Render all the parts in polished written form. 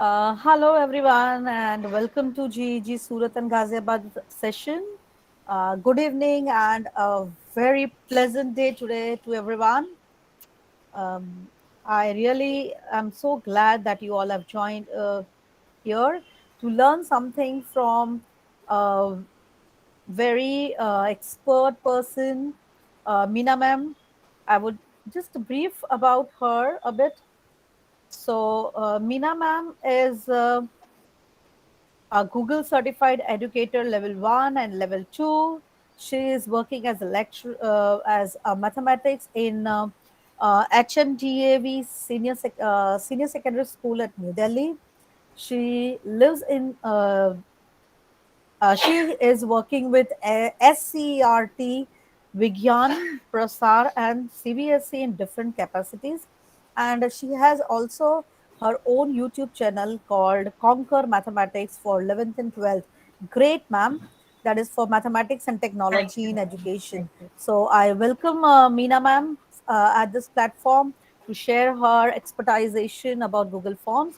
Hello everyone and welcome to GEG Surat and Ghaziabad session. Good evening and a very pleasant day today to everyone. Um, I really am so glad that you all have joined here to learn something from a very expert person, Meena ma'am. I would just brief about her a bit. So, Meena ma'am is a Google certified educator level 1 and level 2. She is working as a lecturer as a mathematics in HMDAV Senior Secondary School at New Delhi. She lives in she is working with SCERT, Vigyan, Prasar, and CBSE in different capacities. And she has also her own YouTube channel called Conquer Mathematics for 11th and 12th. Great, ma'am. That is for mathematics and Thank technology you, in ma'am. education. Thank you. So I welcome Meena, ma'am, at this platform to share her expertization about Google Forms.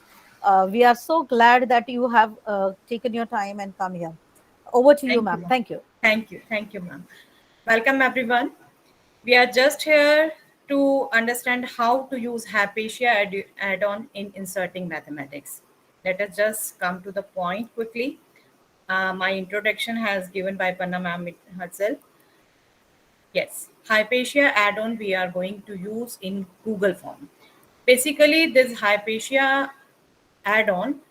We are so glad that you have taken your time and come here. Over to you, Thank you, ma'am. ma'am. Thank you. Thank you. Thank you, ma'am. Welcome, everyone. We are just here to understand how to use Hypatia add-on in inserting mathematics. Let us just come to the point quickly. My introduction has given by Panna ma'am herself. Yes, Hypatia add-on we are going to use in Google Form. Basically, this Hypatia add-on.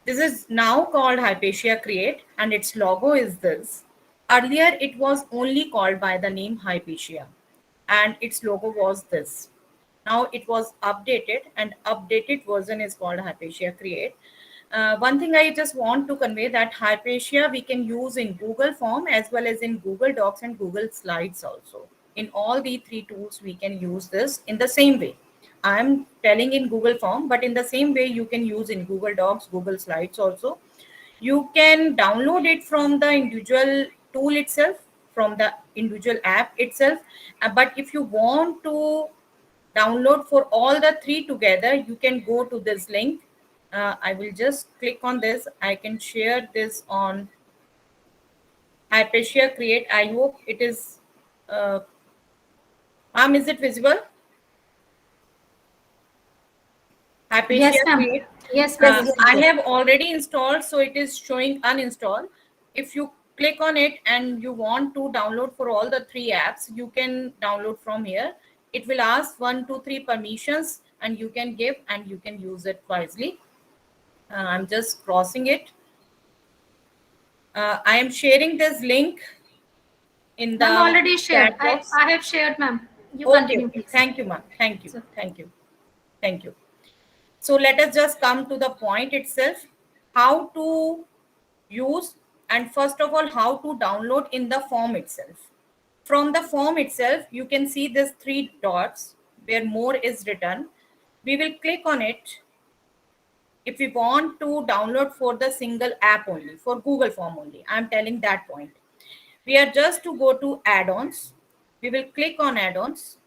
This is now called Hypatia Create and its logo is this. Earlier, it was only called by the name Hypatia and its logo was this. Now it was updated and updated version is called Hypatia Create. One thing I just want to convey that Hypatia we can use in Google Form as well as in Google Docs and Google Slides also. In all the three tools, we can use this in the same way. I'm telling in Google Form, but in the same way you can use in Google Docs, Google Slides also. You can download it from the individual tool itself, from the individual app itself. But if you want to download for all the three together, you can go to this link. I will just click on this. I can share this on Hypatia Create. I hope it is. Ma'am, is it visible? Yes, Hypatia ma'am. Create. Yes, Yes, ma'am. yes, I yes. have already installed, so it is showing uninstall. If you click on it and you want to download for all the three apps, you can download from here. It will ask 1, 2, 3 permissions, and you can give and you can use it wisely. I'm just crossing it. I am sharing this link in Ma'am the already shared. chat I, box. I have shared, ma'am. You Okay, continue, okay. please. Thank you, ma'am. Thank you. So, Thank you. Thank you. So let us just come to the point itself. How to use, and first of all, how to download in the form itself. From the form itself, you can see this three dots where more is written. We will click on it if we want to download for the single app only, for Google Form only. I'm telling that point. We are just to go to add-ons. We will click on add-ons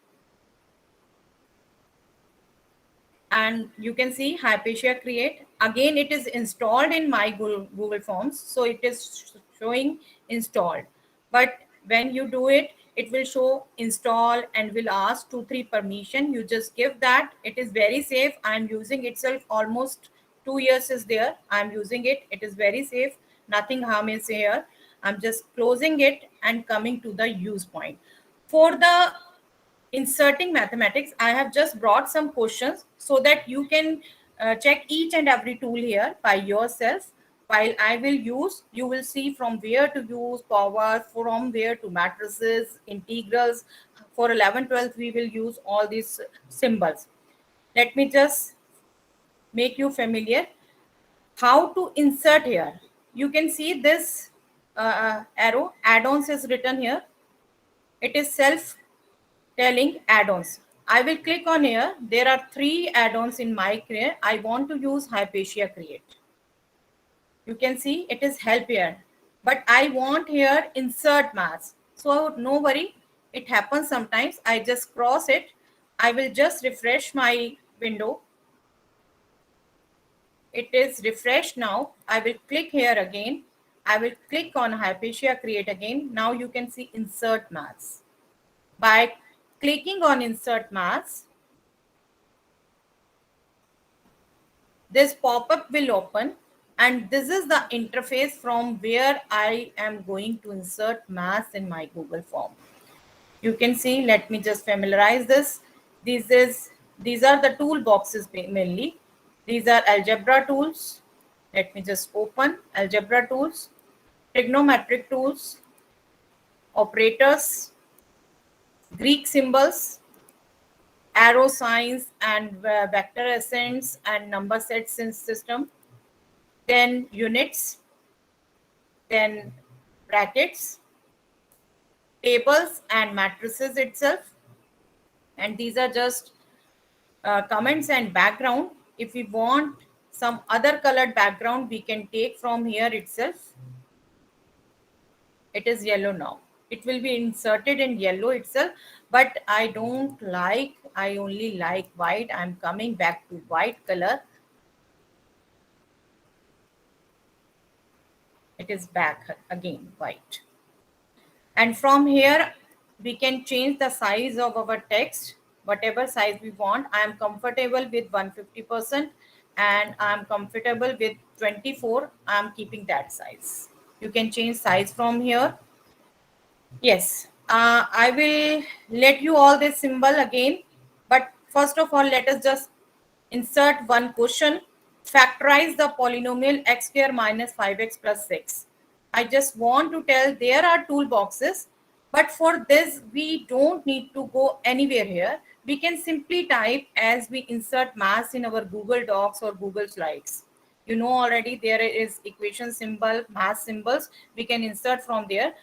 and you can see Hypatia Create. Again, it is installed in my Google Forms, so it is showing installed. But when you do it, it will show install and will ask 2, 3 permission. You just give that. It is very safe. I'm using itself almost 2 years is there. I'm using it. It is very safe. Nothing harm is here. I'm just closing it and coming to the use point. For the inserting mathematics, I have just brought some questions so that you can check each and every tool here by yourself. While I will use, you will see from where to use power, from where to matrices, integrals. For 11, 12, we will use all these symbols. Let me just make you familiar how to insert here. You can see this arrow, add-ons is written here. It is self telling add-ons. I will click on here. There are three add-ons in my career. I want to use Hypatia Create. You can see it is help here. But I want here insert maths. So no worry. It happens sometimes. I just cross it. I will just refresh my window. It is refreshed now. I will click here again. I will click on Hypatia Create again. Now you can see Insert Maths. By clicking on Insert Maths, this pop-up will open, and this is the interface from where I am going to insert maths in my Google form. You can see, let me just familiarize this. These are the toolboxes mainly. These are algebra tools. Let me just open algebra tools, trigonometric tools, operators, Greek symbols, arrow signs, and vector ascents and number sets in system, then units, then brackets, tables and matrices itself. And these are just comments and background. If we want some other colored background, we can take from here itself. It is yellow now. It will be inserted in yellow itself, but I don't like, I only like white. I'm coming back to white color. It is back again, white. And from here, we can change the size of our text, whatever size we want. I am comfortable with 150% and I'm comfortable with 24. I'm keeping that size. You can change size from here. Yes, I will let you all this symbol again. But first of all, let us just insert one question. Factorize the polynomial x square minus 5x plus 6. I just want to tell there are toolboxes, but for this, we don't need to go anywhere here. We can simply type as we insert maths in our Google Docs or Google Slides. You know already there is equation symbol, math symbols. We can insert from there.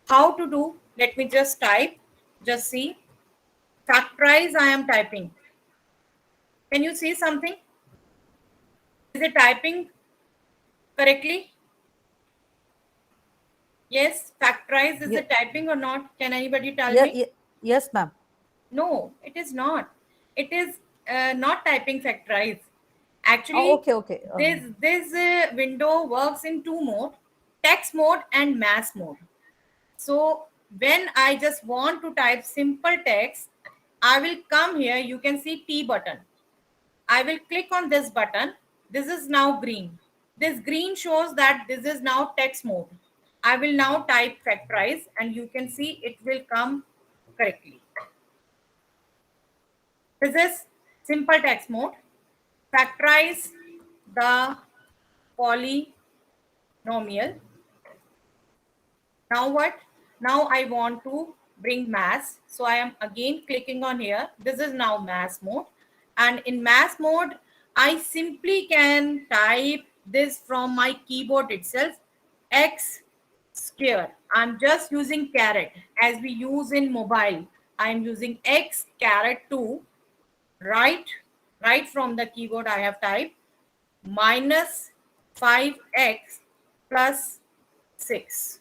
How to do? Let me just type. Just see. Factorize, I am typing. Can you see something? Is it typing correctly? Yes, factorize, is it typing or not? Can anybody tell me? Yes, ma'am. No, it is not. It is not typing factorize. Actually, Okay. this window works in two mode, text mode and math mode. So when I just want to type simple text, I will come here. You can see T button. I will click on this button. This is now green. This green shows that this is now text mode. I will now type factorize and you can see it will come correctly. This is simple text mode. Factorize the polynomial. Now what? Now I want to bring math. So I am again clicking on here. This is now math mode. And in math mode, I simply can type this from my keyboard itself. X square. I'm just using caret as we use in mobile. I'm using X caret 2. Right from the keyboard I have typed minus 5x plus 6.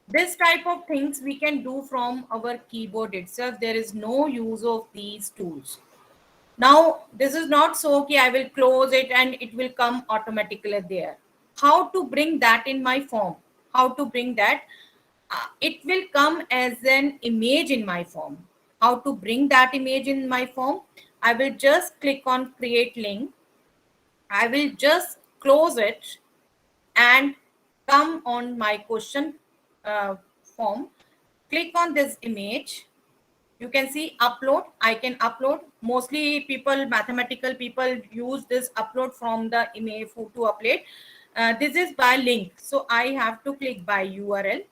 This type of things we can do from our keyboard itself. There is no use of these tools. Now, this is not so okay, I will close it and it will come automatically there. How to bring that in my form? How to bring that? It will come as an image in my form. How to bring that image in my form? I will just click on create link. I will just close it and come on my question form. Click on this image. You can see upload. I can upload. Mostly people, mathematical people use this upload from the image to upload. This is by link. So I have to click by URL.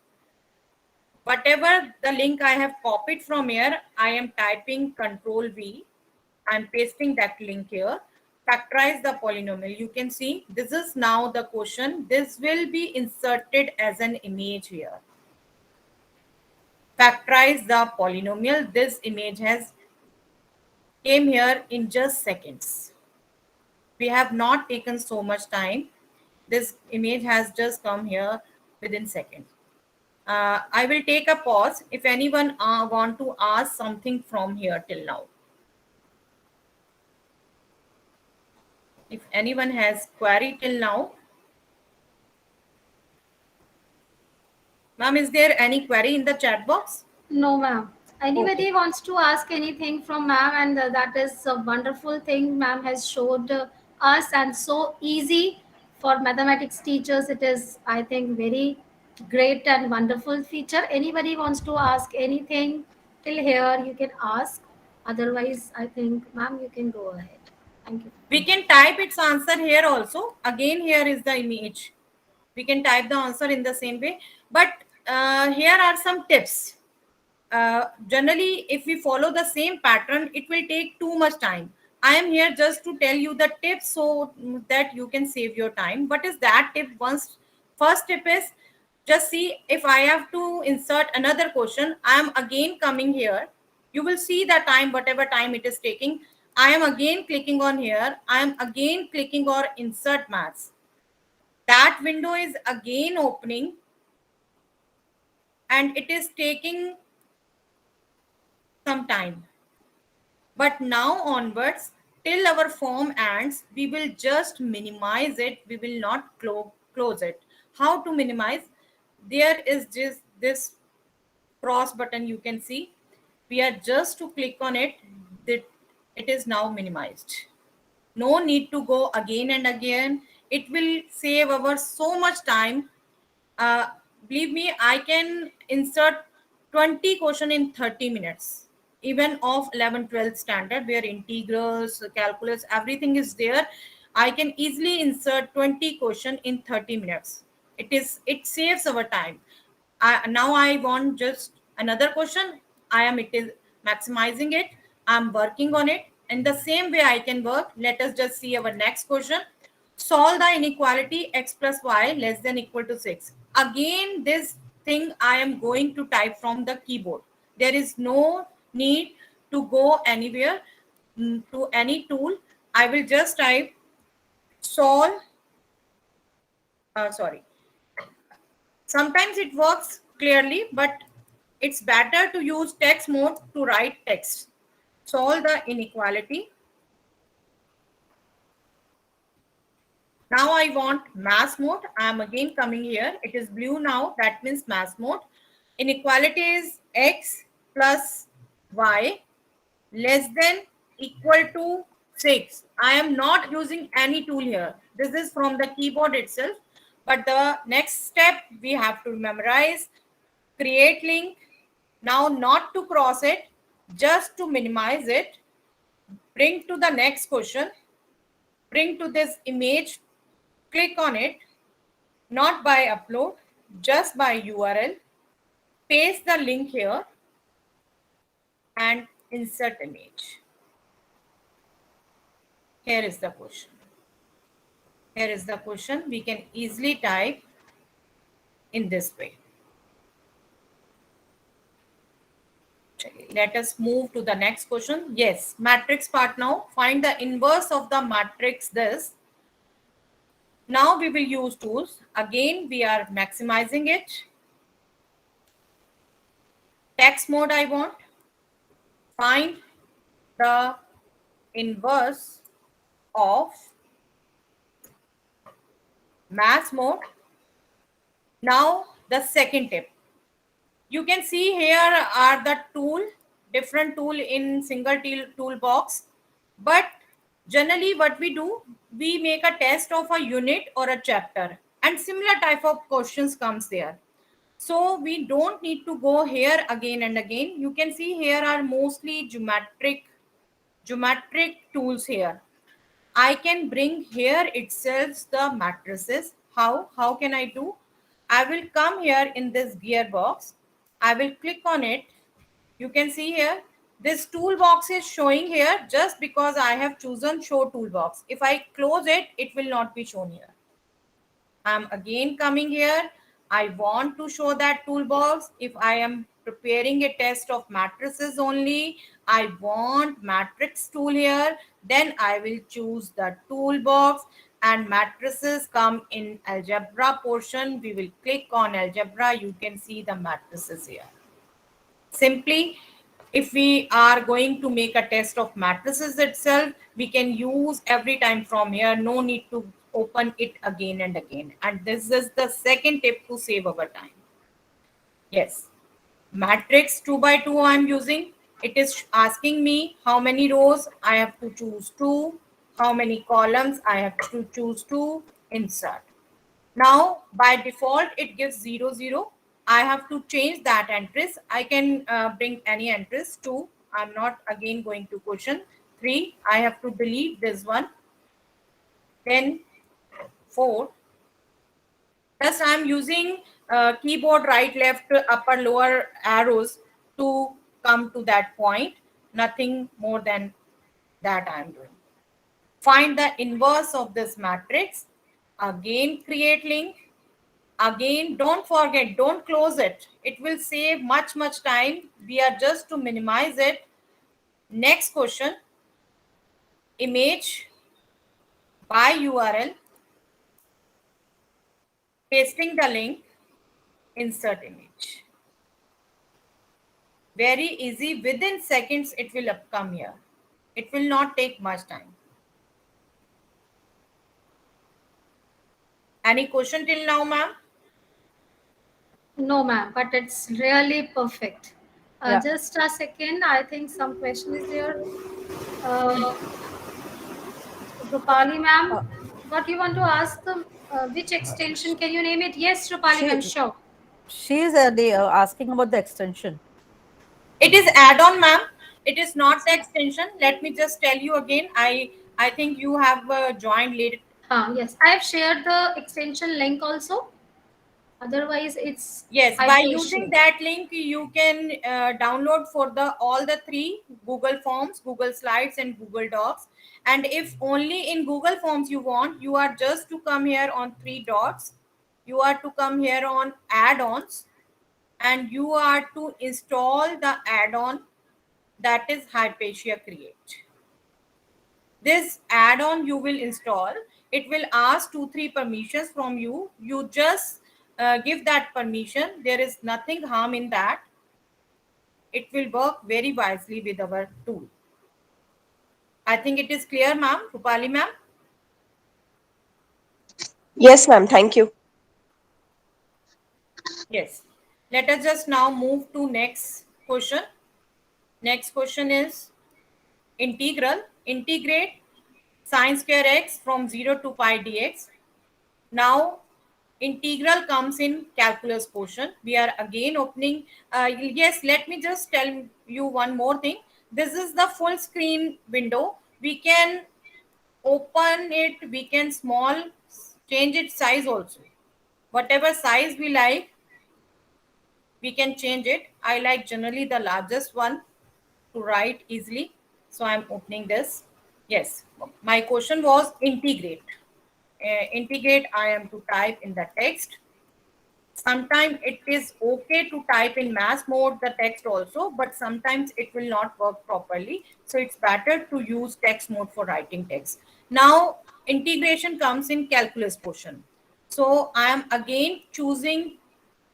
Whatever the link I have copied from here, I am typing Control V. I'm pasting that link here. Factorize the polynomial. You can see this is now the question. This will be inserted as an image here. Factorize the polynomial. This image has came here in just seconds. We have not taken so much time. This image has just come here within seconds. I will take a pause if anyone want to ask something from here till now. If anyone has query till now. Ma'am, is there any query in the chat box? No, ma'am. Okay. Anybody wants to ask anything from ma'am, and that is a wonderful thing ma'am has showed us, and so easy for mathematics teachers. It is, I think, very great and wonderful feature. Anybody wants to ask anything till here, you can ask. Otherwise, I think, ma'am, you can go ahead. Thank you. We can type its answer here also. Again, here is the image. We can type the answer in the same way. But here are some tips. Generally, if we follow the same pattern, it will take too much time. I am here just to tell you the tips so that you can save your time. What is that tip? First tip is, just see if I have to insert another question, I am again coming here. You will see the time, whatever time it is taking. I am again clicking on here. I am again clicking on insert maths. That window is again opening and it is taking some time. But now onwards, till our form ends, we will just minimize it. We will not close it. How to minimize? There is just this cross button you can see. We are just to click on it, that it is now minimized. No need to go again and again. It will save our so much time. uh, Believe me, I can insert 20 question in 30 minutes, even of 11 12 standard where integrals, calculus, everything is there. I can easily insert 20 question in 30 minutes. It saves our time. Now I want just another question. It is maximizing it. I'm working on it. In the same way I can work. Let us just see our next question. Solve the inequality x plus y less than equal to 6. Again, this thing I am going to type from the keyboard. There is no need to go anywhere to any tool. I will just type solve. Sorry. Sometimes it works clearly, but it's better to use text mode to write text. Solve the inequality. Now I want mass mode. I am again coming here. It is blue now. That means mass mode. Inequality is x plus y less than equal to 6. I am not using any tool here. This is from the keyboard itself. But the next step we have to memorize, create link. Now not to cross it, just to minimize it. Bring to the next question. Bring to this image. Click on it. Not by upload, just by URL. Paste the link here and insert image. Here is the question. Here is the question. We can easily type in this way. Let us move to the next question. Yes, matrix part now. Find the inverse of the matrix this. Now we will use tools. Again, we are maximizing it. Text mode I want. Find the inverse of mass mode. Now the second tip. You can see here are the different tool in single toolbox. But generally what we do, we make a test of a unit or a chapter and similar type of questions comes there. So we don't need to go here again and again. You can see here are mostly geometric tools here. I can bring here itself the matrices. How can I do? I will come here in this gearbox. I will click on it. You can see here, this toolbox is showing here just because I have chosen show toolbox. If I close it, it will not be shown here. I'm again coming here. I want to show that toolbox. If I am preparing a test of matrices only, I want matrix tool here. Then I will choose the toolbox. and matrices come in algebra portion. We will click on algebra. You can see the matrices here. Simply, if we are going to make a test of matrices itself, we can use every time from here. No need to open it again and again. And this is the second tip to save our time. Yes, matrix 2 by 2 I'm using. It is asking me how many rows I have to choose 2, how many columns I have to choose 2, insert. Now by default it gives 0 0. I have to change that entries. I can bring any entries. 2, I'm not again going to question. 3, I have to delete this one. Then 4. Thus, I'm using keyboard right, left, upper, lower arrows to come to that point. Nothing more than that I'm doing. Find the inverse of this matrix. Again, create link. Again, don't forget, don't close it. It will save much time. We are just to minimize it. Next question. Image by URL. Pasting the link. Insert image. Very easy. Within seconds, it will come here. It will not take much time. Any question till now, ma'am? No, ma'am, but it's really perfect. Yeah. Just a second. I think some question is there. Uh, Rupali, ma'am, Uh, what you want to ask? Which extension? Can you name it? Yes, Rupali, ma'am, she sure. she's asking about the extension. It is add-on, ma'am. It is not the extension. Let me just tell you again. I think you have joined late. Yes, I have shared the extension link also. Otherwise, it's Yes, by using Hypatia. that link, you can download for the all the three Google Forms, Google Slides, and Google Docs. And if only in Google Forms you want, you are just to come here on three dots. You are to come here on add-ons, and you are to install the add-on that is Hypatia Create. This add-on you will install. It will ask 2 3 permissions from you. You just give that permission. There is nothing harm in that. It will work very wisely with our tool. I think it is clear, ma'am. Rupali, ma'am. Yes, ma'am. Thank you. Yes. Let us just now move to next question. Next question is integral. Integrate sine square x from 0 to pi dx. Now integral comes in calculus portion. We are again opening. Yes, let me just tell you one more thing. This is the full screen window. We can open it, we can small, change its size also. Whatever size we like, we can change it. I like generally the largest one to write easily. So I'm opening this. Yes, my question was integrate. Integrate, I am to type in the text. Sometimes it is okay to type in mass mode the text also, but sometimes it will not work properly. So it's better to use text mode for writing text. Now integration comes in calculus portion. So I am again choosing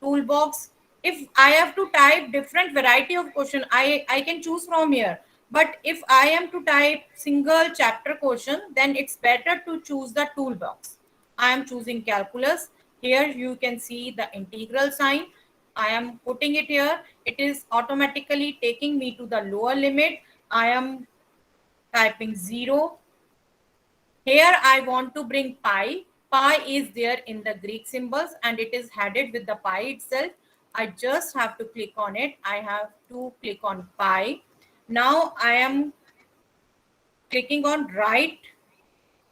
toolbox. If I have to type different variety of question, I can choose from here. But if I am to type single chapter question, then it's better to choose the toolbox. I am choosing calculus. Here you can see the integral sign. I am putting it here. It is automatically taking me to the lower limit. I am typing 0. Here I want to bring pi. Pi is there in the Greek symbols and it is headed with the pi itself. I just have to click on it. I have to click on pi. Now I am clicking on right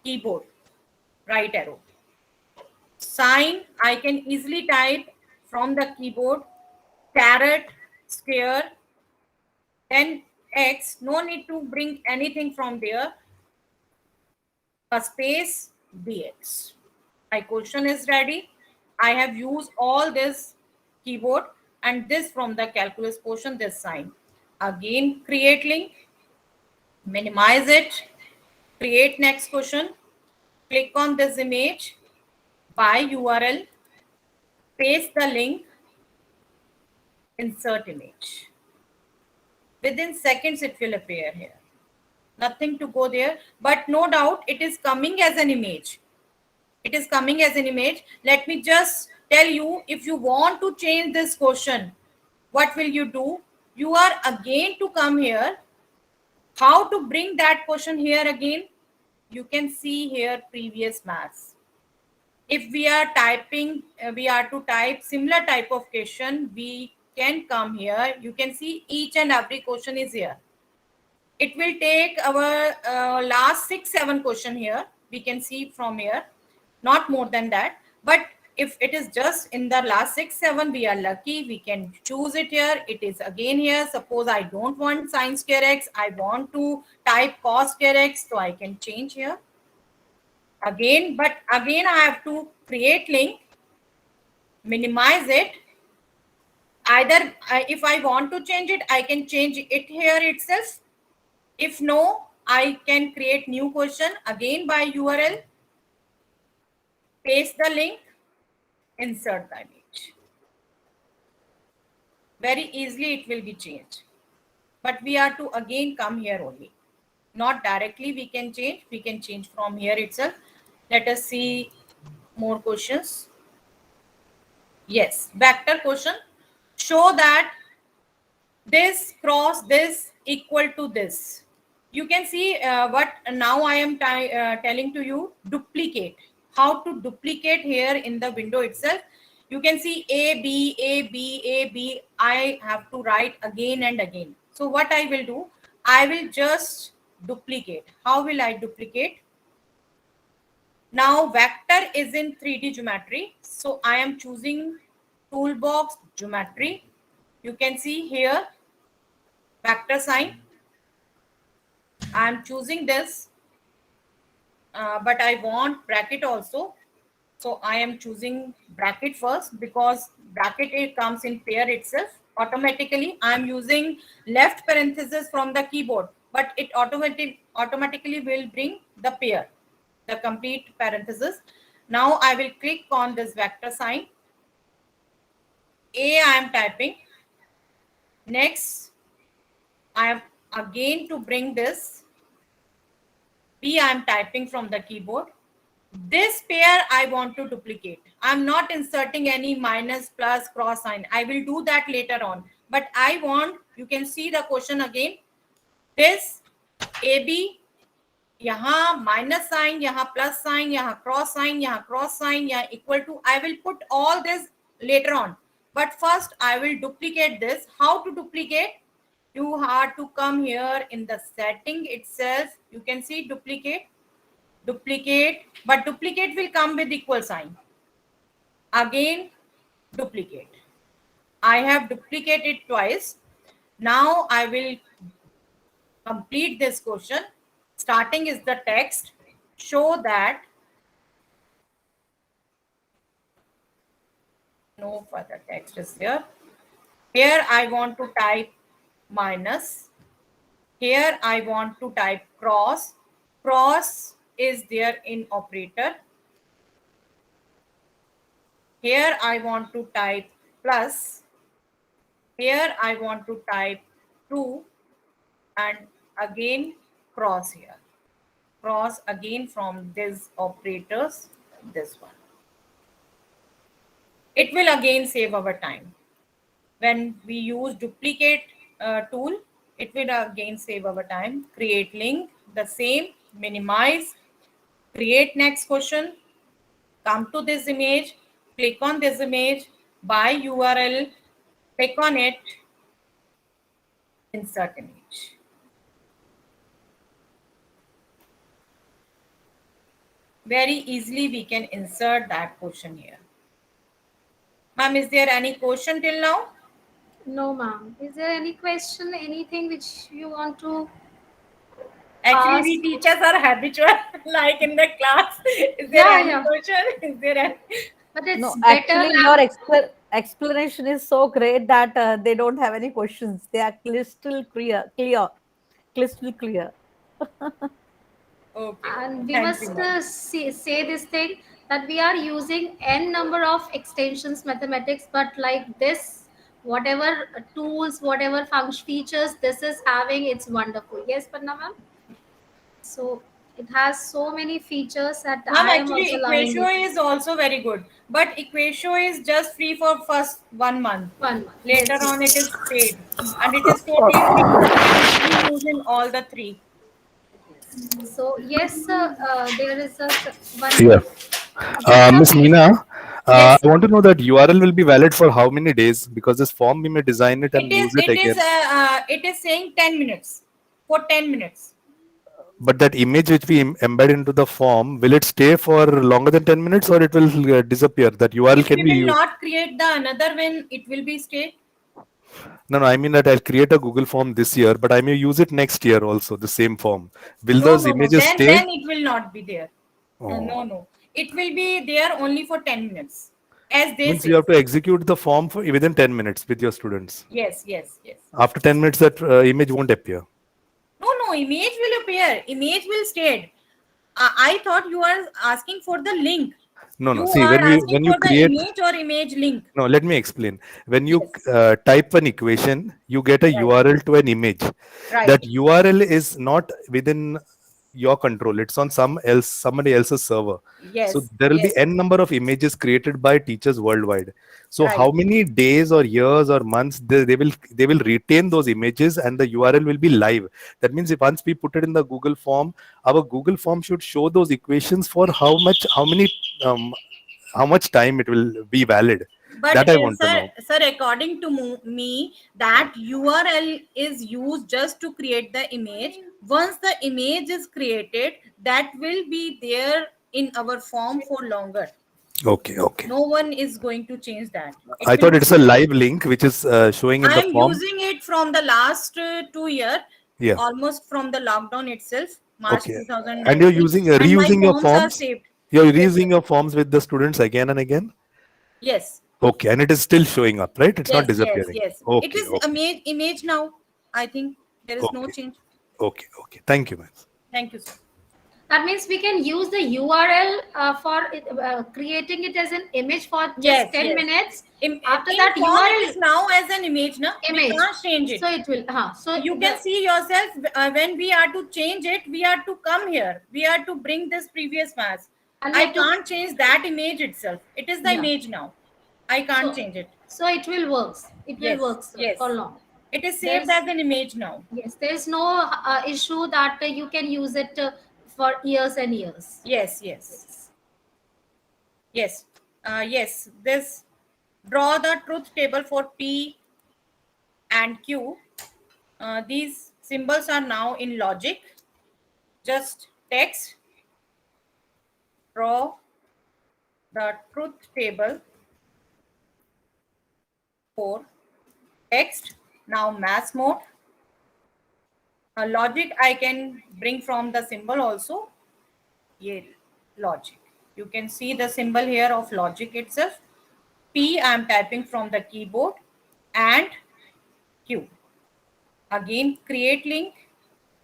keyboard, right arrow. Sign, I can easily type from the keyboard, caret, square, then X. No need to bring anything from there. A space, dx. My question is ready. I have used all this keyboard and this from the calculus portion, this sign. Again, create link, minimize it, create next question. click on this image, by URL, paste the link, insert image. Within seconds, it will appear here. Nothing to go there, but no doubt it is coming as an image. It is coming as an image. Let me just tell you, if you want to change this question, what will you do? You are again to come here. How to bring that question here again? You can see here previous maths. If we are typing, we are to type similar type of question, we can come here. You can see each and every question is here. It will take our last 6-7 question here. We can see from here, not more than that. But if it is just in the last 6-7, we are lucky, we can choose it here. It is again here. Suppose I don't want sin square x, I want to type cos square x, so I can change here again. But again, I have to create link, minimize it. Either if I want to change it, I can change it here itself. If no, I can create new question again by URL, paste the link, insert the image. Very easily it will be changed. But we are to again come here only. Not directly we can change from here itself. Let us see more questions. Yes, vector question. Show that this cross this equal to this. You can see what now I am telling to you, duplicate. How to duplicate here in the window itself. You can see A, B, A, B, A, B. I have to write again and again. So what I will do, I will just duplicate. How will I duplicate? Now vector is in 3D geometry. So I am choosing toolbox geometry. You can see here vector sign. I am choosing this, but I want bracket also. So I am choosing bracket first because bracket it comes in pair itself. Automatically, I am using left parenthesis from the keyboard, but it automatically will bring the pair, the complete parenthesis. Now I will click on this vector sign. A I am typing. Next, I am again to bring this. B I am typing from the keyboard. This pair I want to duplicate. I'm not inserting any minus, plus, cross sign. I will do that later on. But I want, you can see the question again. This AB, यहाँ minus sign, यहाँ plus sign, यहाँ cross sign, यहाँ cross sign, यहाँ equal to. I will put all this later on. But first I will duplicate this. How to duplicate? You have to come here in the setting itself. You can see duplicate. Duplicate, but duplicate will come with equal sign. Again, duplicate. I have duplicated twice. Now I will complete this question. Starting is the text. Show that no further text is here. Here I want to type minus. Here I want to type cross. Cross is there in operator. Here I want to type plus. Here I want to type 2 and again cross here. Cross again from these operators, this one. It will again save our time. When we use duplicate tool, it will again save our time. Create link, the same, minimize, create next question, come to this image, click on this image, by URL, click on it, insert image. Very easily we can insert that question here. Ma'am, is there any question till now? No, ma'am. Is there any question, anything which you want to Actually, ask? we teachers are habitual, like in the class. Is there Yeah, any yeah. question? Is there any? But it's No, better, actually, ma'am. your explanation is so great that they don't have any questions. They are crystal clear, crystal clear. Okay. And we Thank you, must ma'am. say this thing, that we are using n number of extensions mathematics, but like this, whatever tools, whatever function features this is having, it's wonderful. Yes, Panna ma'am. So it has so many features that Ma'am, I am actually, also loving Equatio it. is also very good, but Equatio is just free for first 1 month. 1 month. Later Yes, on, it yes. is paid, and it is totally free. You can easily use in all the three. So yes, there is a one. Yeah. Yes, sir, Miss please. Meena, I Yes. want to know that URL will be valid for how many days? Because this form we may design it and It is use it it is again. it is saying 10 minutes for 10 minutes. But that image which we embed into the form, will it stay for longer than 10 minutes or it will disappear? That URL If can we be will used. not create the another one, it will be stay. No, no, I mean that I'll create a Google form this year, but I may use it next year also, the same form. Will No, those no, no. images stay? Then it will not be there. No, Oh. no. It will be there only for 10 minutes, as they Means you say. have to execute the form for within 10 minutes with your students. Yes, yes, yes. After 10 minutes, that image won't appear. No, no. Image will appear. Image will stay. I thought you are asking for the link. No, You no. See, are when asking you for the create, image or image link. no, let me explain. When you Yes. type an equation, you get a Right. URL to an image. Right. That URL is not within your control. It's on somebody else's server. So Yes. there will be Yes. n number of images created by teachers worldwide. So Right. how many days or years or months they will retain those images and the URL will be live. That means if once we put it in the Google form, our Google form should show those equations for um, how much time it will be valid. But That I want to sir, know. sir, according to me, that URL is used just to create the image. Once the image is created, that will be there in our form for longer. Okay, okay. No one is going to change that. It I will thought be it's a there. live link which is showing in I the am form. using it from the last 2 year, Yeah. almost from the lockdown itself, March Okay. And you're 2019, using and my reusing your forms are forms. saved. You're Yes, sir. reusing your forms with the students again and again. Yes, Okay, and it is still showing up, right? It's not yes, yes, disappearing. yes. It Okay, is okay, image now. I think there is no okay, change. okay, okay. Thank you, man. Thank you, sir. That means we can use the URL for creating it as an image for just Yes, 10 yes. minutes. In, After in that form, it is URL now as an image, na? We image. can't change it. So it will, so You the, can see yourself when we are to change it, we are to come here. We are to bring this previous mass. and we I have to, can't change that image itself. It is the yeah. image now. I can't So, change it. so it will works. It will Yes, work yes. for long. It is saved There's, as an image now. yes, there's no issue that you can use it for years and years. Yes, yes, Yes. yes. Yes, this draw the truth table for P and Q. These symbols are now in logic. Just text, draw the truth table for text. Now mass mode. Logic I can bring from the symbol also. Yeah, logic. You can see the symbol here of logic itself. P I am typing from the keyboard, and Q. Again, create link,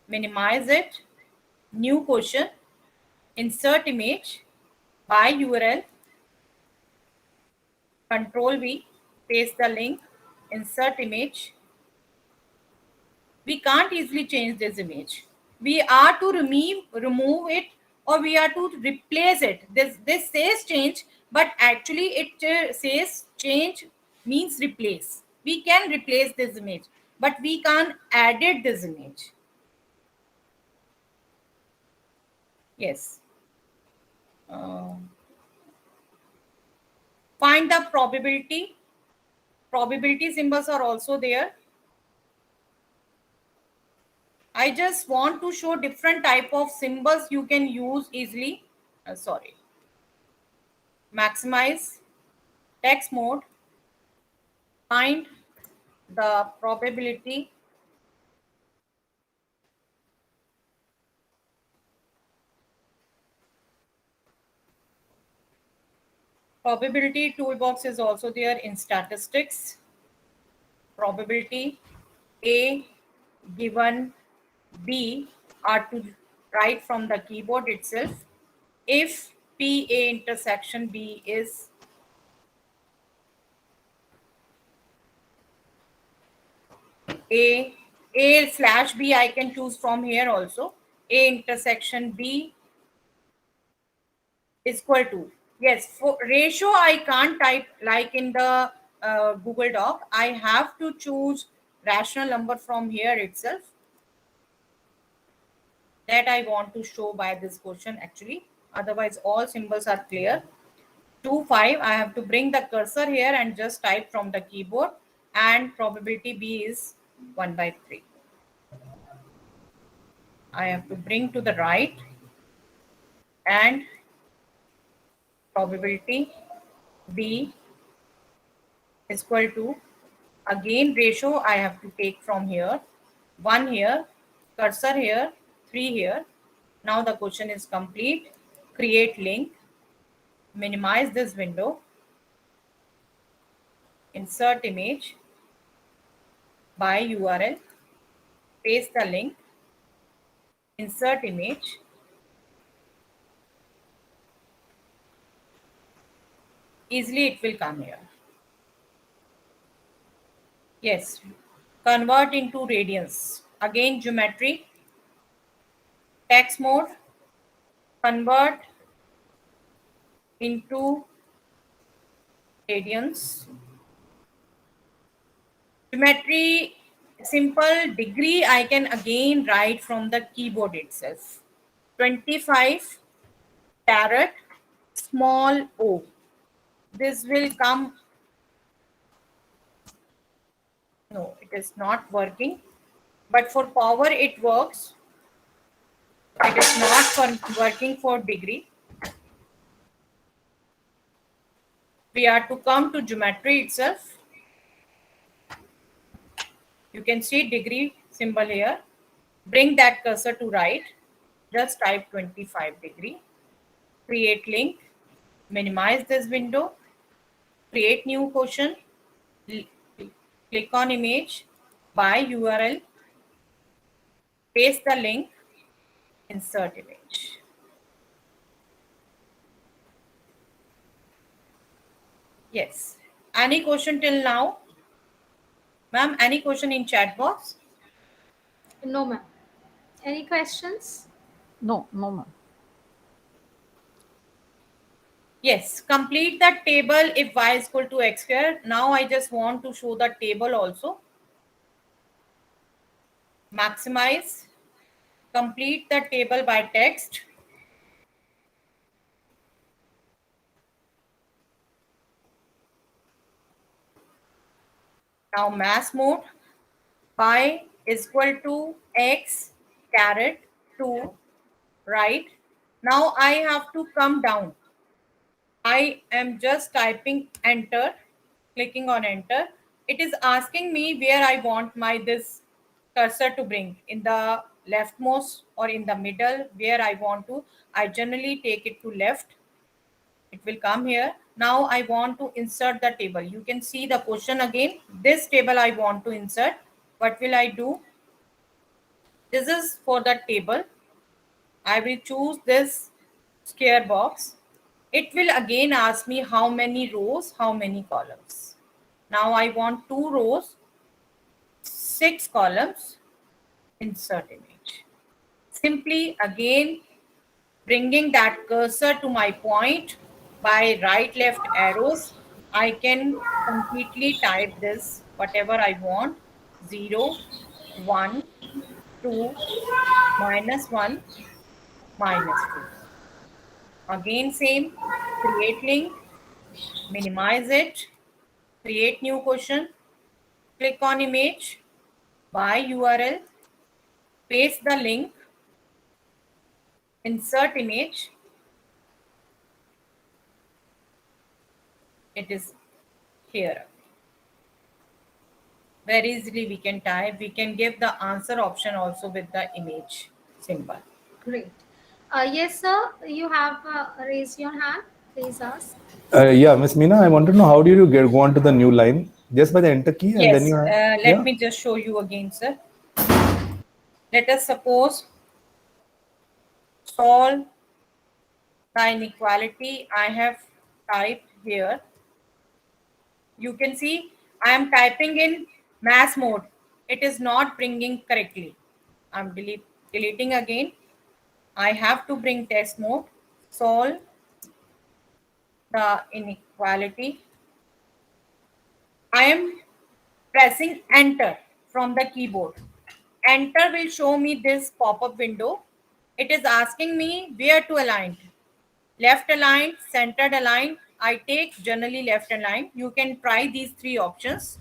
minimize it, new question, insert image, by URL, Control V, paste the link, insert image. We can't easily change this image. We are to remove it, or we are to replace it. This says change, but actually it says change means replace. We can replace this image, but we can't edit this image. Yes. Find the probability. Probability symbols are also there. I just want to show different type of symbols you can use easily. Sorry. Maximize text mode. Find the probability. Probability toolbox is also there in statistics. Probability A given B are to write from the keyboard itself. If PA intersection B is A slash B, I can choose from here also. A intersection B is equal to, yes, for ratio I can't type like in the Google Doc. I have to choose rational number from here itself. That I want to show by this question actually. Otherwise, all symbols are clear. 2, 5, I have to bring the cursor here and just type from the keyboard, and probability B is 1/3. I have to bring to the right, and probability B is equal to, again ratio I have to take from here, 1 here, cursor here, 3 here. Now the question is complete. Create link, minimize this window, insert image by URL, paste the link, insert image, easily it will come here. Yes, convert into radians. Again geometry, text mode, convert into radians. Geometry, simple degree I can again write from the keyboard itself. 25 carat small o. This will come. No, it is not working. But for power it works. It is not working for degree. We are to come to geometry itself. You can see degree symbol here. Bring that cursor to right. Just type 25 degree. Create link. Minimize this window. Create new question. Click on image by URL. Paste the link. Insert image. Yes. Any question till now? Ma'am, any question in chat box? No, ma'am. Any questions? No, ma'am. Yes, complete the table if y is equal to x square. Now I just want to show the table also. Maximize. Complete the table by text. Now mass mode. Y is equal to x caret 2, right? Now I have to come down. I am just typing enter, clicking on enter. It is asking me where I want my this cursor to bring, in the leftmost or in the middle, where I want to. I generally take it to left. It will come here. Now I want to insert the table. You can see the question again. This table I want to insert. What will I do? This is for the table. I will choose this square box. It will again ask me how many rows, how many columns. Now I want 2 rows, 6 columns, insert image. Simply again bringing that cursor to my point by right left arrows, I can completely type this whatever I want. 0, 1, 2, -1, -2. Again same, create link, minimize it, create new question, click on image by URL, paste the link, insert image. It is here. Very easily we can type. We can give the answer option also with the image symbol. Great. Yes, sir. You have raised your hand. Please ask. Yeah, Miss Meena, I want to know how did you go on to the new line? Just by the enter key and Yes, then you have, let me just show you again, sir. Let us suppose solve the inequality. I have typed here. You can see I am typing in mass mode. It is not bringing correctly. I'm deleting again. I have to bring test mode. Solve the inequality. I am pressing enter from the keyboard. Enter will show me this pop-up window. It is asking me where to align. Left aligned, centered aligned. I take generally left aligned. You can try these three options.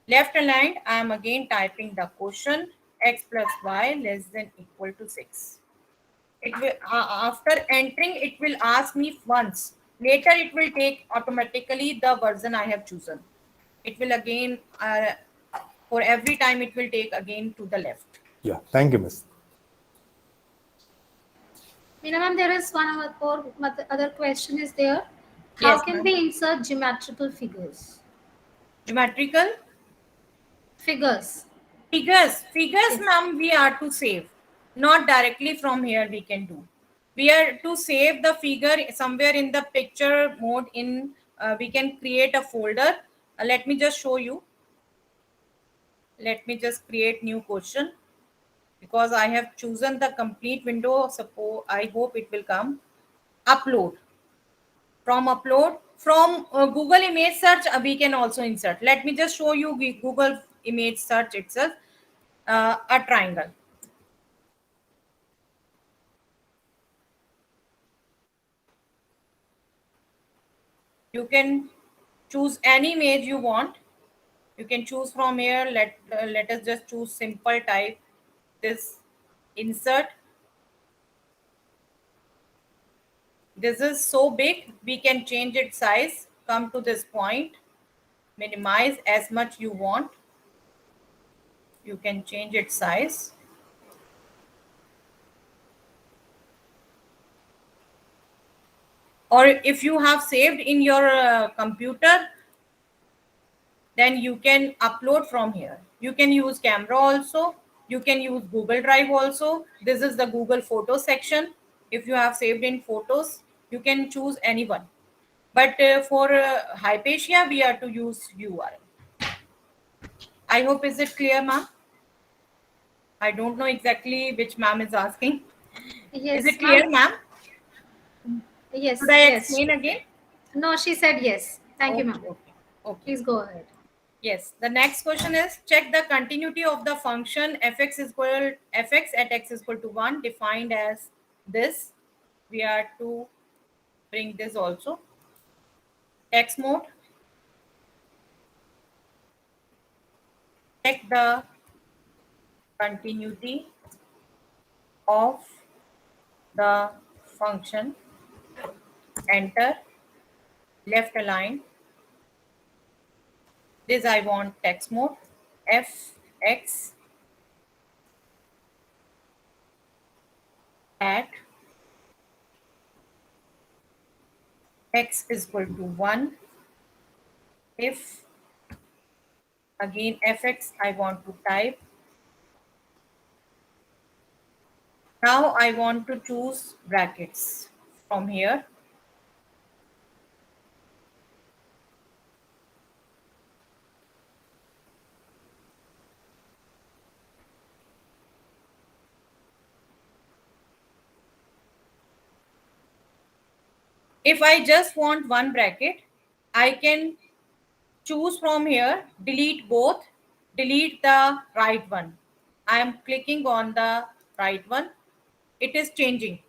Left aligned, I am again typing the question x plus y less than equal to 6. It will, after entering, it will ask me once. Later, it will take automatically the version I have chosen. It will again, for every time, it will take again to the left. Yeah, thank you, Miss. Meena ma'am, there is one other question is there. How Yes, can ma'am. we insert geometrical figures? Geometrical Figures. figures, Yes. ma'am, we are to save. Not directly from here we can do. We are to save the figure somewhere in the picture mode. We can create a folder. Let me just show you. Let me just create new question because I have chosen the complete window. Suppose I hope it will come. Upload. From upload, from Google image search, we can also insert. Let me just show you Google image search itself. A triangle. You can choose any image you want. You can choose from here. Let us just choose simple type. This insert. This is so big, we can change its size. Come to this point, minimize as much you want. You can change its size. Or if you have saved in your computer, then you can upload from here. You can use camera also. You can use Google Drive also. This is the Google Photos section. If you have saved in photos, you can choose anyone. But for Hypatia, we are to use URL. I hope is it clear, ma'am? I don't know exactly which ma'am is asking. Yes, Is it clear, ma'am? Yes, Should I yes. explain again? No, she said yes. Thank you, Okay, ma'am. okay. Please go ahead. Yes. The next question is check the continuity of the function fx at x is equal to 1 defined as this. We are to bring this also. Text mode. Check the continuity of the function. Enter. Left align. This I want text mode. Fx at x is equal to 1 if again fx I want to type. Now I want to choose brackets from here. If I just want one bracket, I can choose from here, delete both, delete the right one. I am clicking on the right one. It is changing.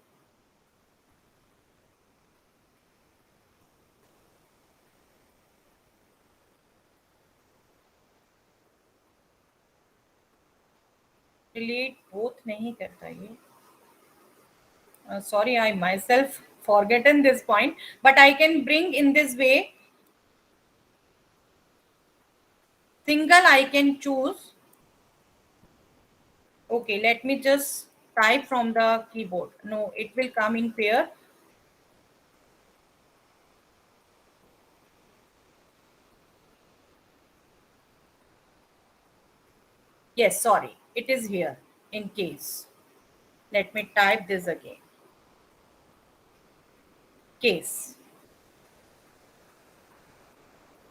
Delete both नहीं करता ये. Sorry, I myself forgotten this point, but I can bring in this way. Single I can choose. Okay, let me just type from the keyboard. No, it will come in pair. Yes, sorry, it is here in case. Let me type this again. case.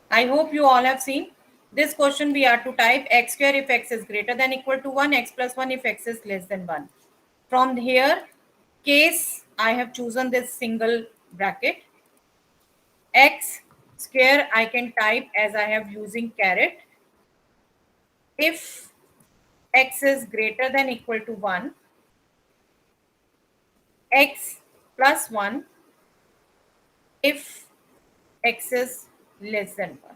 I hope you all have seen. This question we are to type x square if x is greater than equal to 1, x plus 1 if x is less than 1. From here, case, I have chosen this single bracket. X square I can type as I have using caret. If x is greater than equal to 1, x plus 1 if x is less than 1.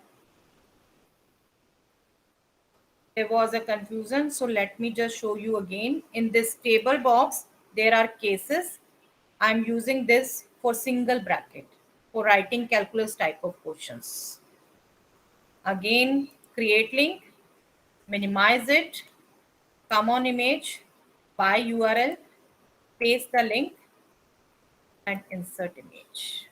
There was a confusion, so let me just show you again. In this table box, there are cases. I'm using this for single bracket for writing calculus type of questions. Again, create link, minimize it, come on image, by URL, paste the link, and insert image.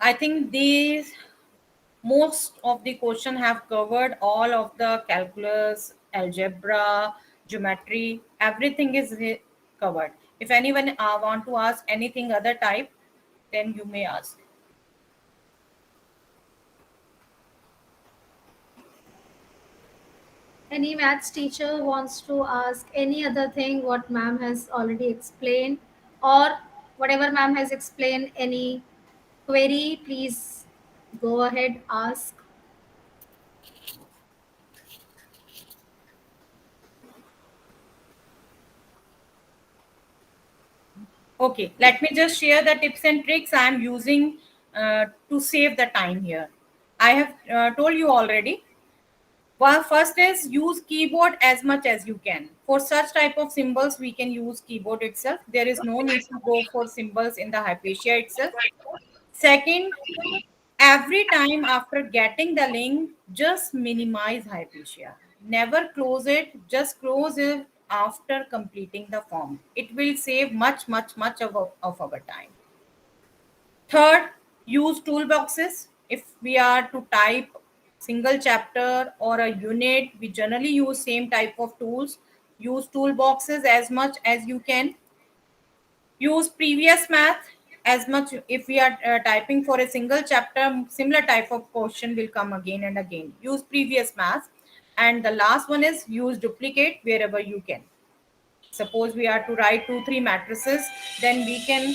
I think these most of the question have covered all of the calculus, algebra, geometry, everything is covered. If anyone want to ask anything other type, then you may ask. Any maths teacher wants to ask any other thing what ma'am has already explained, or whatever ma'am has explained, any query, please go ahead, ask. Okay, let me just share the tips and tricks I am using to save the time here. I have told you already. Well, first is use keyboard as much as you can. For such type of symbols, we can use keyboard itself. There is no need to go for symbols in the Hypatia itself. Second, every time after getting the link, just minimize Hypatia. Never close it, just close it after completing the form. It will save much of our time. Third, use toolboxes. If we are to type single chapter or a unit, we generally use same type of tools. Use toolboxes as much as you can. Use previous math as much. If we are typing for a single chapter, similar type of question will come again and again. Use previous math. And the last one is use duplicate wherever you can. Suppose we are to write 2-3 matrices, then we can,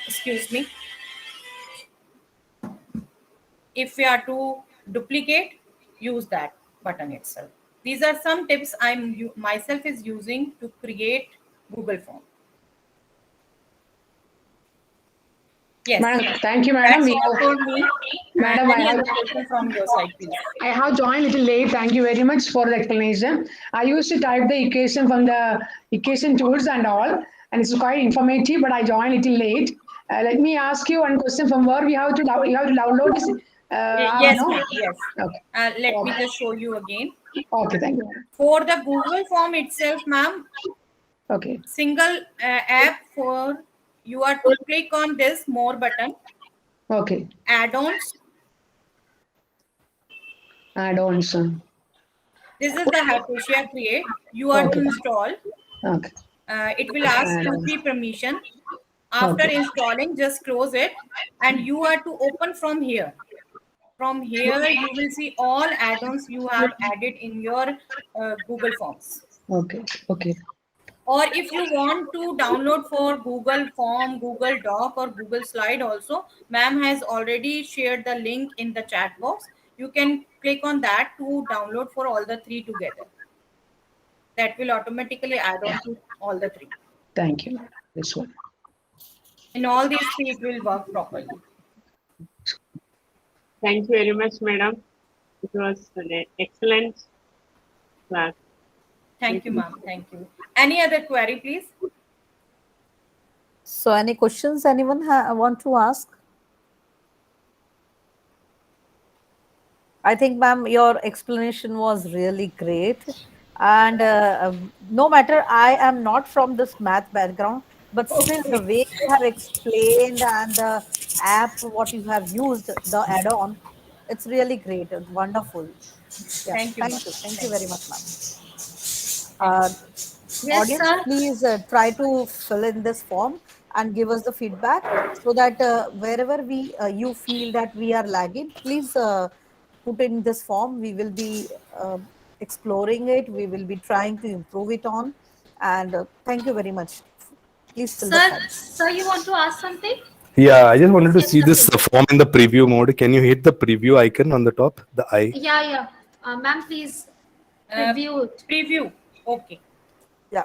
excuse me, if we are to duplicate, use that button itself. These are some tips myself is using to create Google form. Yes. Madam, thank you, madam. That's all for me. Madam, Any other question from your side, please? I have joined little late. Thank you very much for the explanation. I used to type the equation from the equation tools and all, and it's quite informative, but I joined little late. Let me ask you one question from where we have to download this. Yes, no? ma'am, yes. Okay. Let me just show you again. Okay, thank you. For the Google form itself, ma'am, Okay. single app for you are to click on this more button, Okay. add-ons. Add-ons. This is the Hypatia Create. You are to Okay. install. Okay. It will ask you Add-ons. free permission. After Okay. installing, just close it, and you are to open from here. From here, you will see all add-ons you have added in your Google Forms. Okay. Okay. Or if you want to download for Google Form, Google Doc, or Google Slide also, ma'am has already shared the link in the chat box. You can click on that to download for all the three together. That will automatically add on to all the three. Thank you. This one. In all these three, it will work properly. Thank you very much, madam. It was an excellent class. Thank you, ma'am. Thank you. Any other query, please? So, any questions anyone want to ask? I think, ma'am, your explanation was really great. And no matter, I am not from this math background, but still the way you have explained and the app, what you have used, the add-on, It's really great and wonderful. Yeah, Thank you, ma'am. thank you very much, ma'am. Yes, Audience, sir. please try to fill in this form and give us the feedback so that wherever you feel that we are lagging, please put in this form. We will be exploring it. We will be trying to improve it on. And thank you very much. Please fill the form. Sir, you want to ask something? Yeah, I just wanted to Yes, see this Kapil. form in the preview mode. Can you hit the preview icon on the top, the eye? Yeah. Ma'am, please review it. Preview. Okay. Yeah.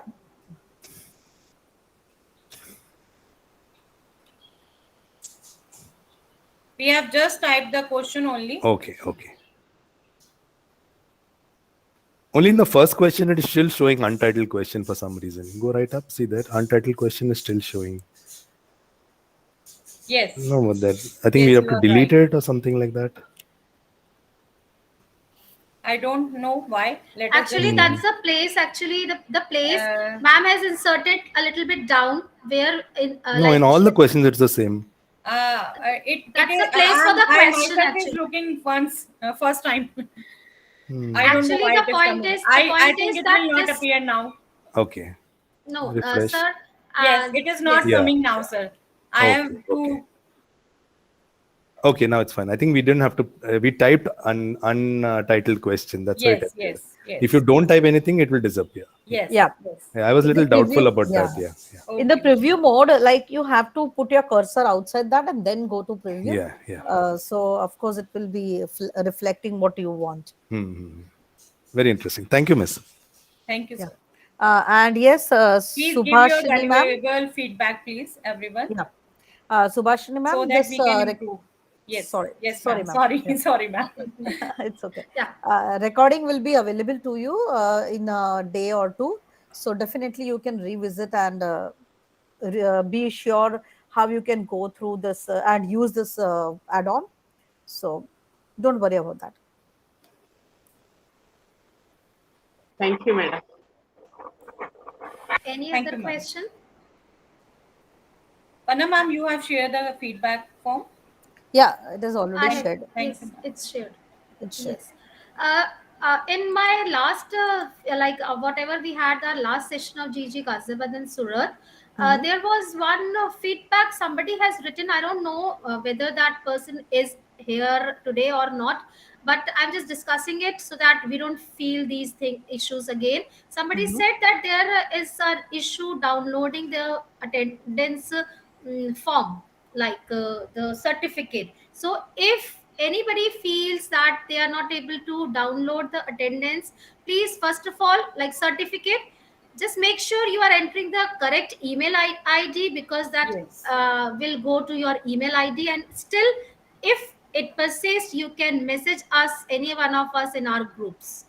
We have just typed the question only. Okay. Only in the first question, it is still showing untitled question for some reason. Go right up, see that untitled question is still showing. Yes. No, but that I think Yes, we have you to are delete right. it or something like that. I don't know why. Let us Actually, just- that's the place. Actually, the place Uh, ma'am has inserted a little bit down where in No, in all the questions, it's the same. That's the place for the I question, myself is actually. looking once first time. Hmm. I don't know Actually, why the it is point coming. is the I point think is it that will not this appear now. Okay. no, Refresh. sir. Yes, it is not Yeah. coming now, sir. I am too. Okay, now it's fine. I think we didn't have to. We typed untitled question. That's why it Yes, appeared. yes. If you don't type anything, it will disappear. Yes. Yeah. Yes. Yeah, I was a In the little doubtful preview- about yeah. that. Yeah. In the Okay. preview mode, like you have to put your cursor outside that and then go to preview. Yeah. So of course it will be reflecting what you want. Very interesting. Thank you, Miss. Thank you, Yeah. sir. And yes, Please give your Subhashini ma'am. valuable feedback, please, everyone, Yeah. Subhashini ma'am, so that this we can improve. Yes. sorry, Yes, sorry, ma'am. ma'am. Sorry, Yeah. sorry, ma'am. It's okay. Yeah. Recording will be available to you in a day or two. So definitely you can revisit and be sure how you can go through this and use this add-on. So don't worry about that. Thank you, madam. Any Thank other you, ma'am. question? Panna ma'am, you have shared the feedback form. Yeah, it is already I shared. Thank yes, you, ma'am. it's shared. It's shared. Yes. In my last, whatever we had our last session of GG Ghaziabad and Surat, there was one feedback somebody has written. I don't know whether that person is here today or not, but I'm just discussing it so that we don't feel these issues again. Somebody said that there is an issue downloading the attendance form, like the certificate. So if anybody feels that they are not able to download the attendance, please first of all, like certificate, just make sure you are entering the correct email id, because that Yes. will go to your email id. And still, if it persists, you can message us, any one of us in our groups.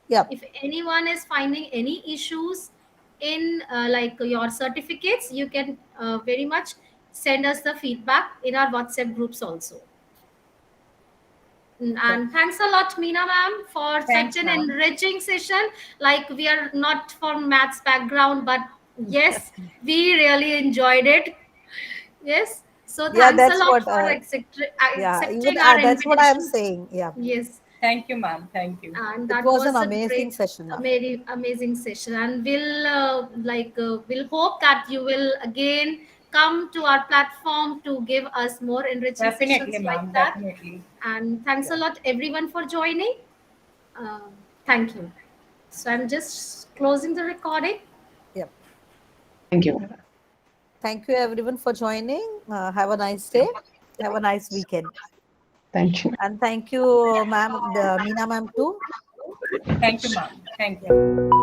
Yeah. If anyone is finding any issues in like your certificates, you can very much send us the feedback in our WhatsApp groups also. And thanks a lot, Meena ma'am, for Thanks, such an ma'am. enriching session. Like, we are not from maths background, but yes, we really enjoyed it. Yes. So Yeah, thanks a that's lot what. for Yeah, accepting even our that's what I'm invitation. saying. Yeah, Yes. Thank you, ma'am. Thank you. And it that was was an a amazing great, session, ma'am. amazing session. And we'll hope that you will again come to our platform to give us more enriching Definitely, sessions ma'am. like that. Definitely. And thanks a lot, everyone, for joining. Thank you. So I'm just closing the recording. Yeah. Thank you. Thank you everyone for joining. Have a nice day. Have a nice weekend. Thank you. And thank you, ma'am, Meena ma'am too. Thank you, ma'am. Thank you.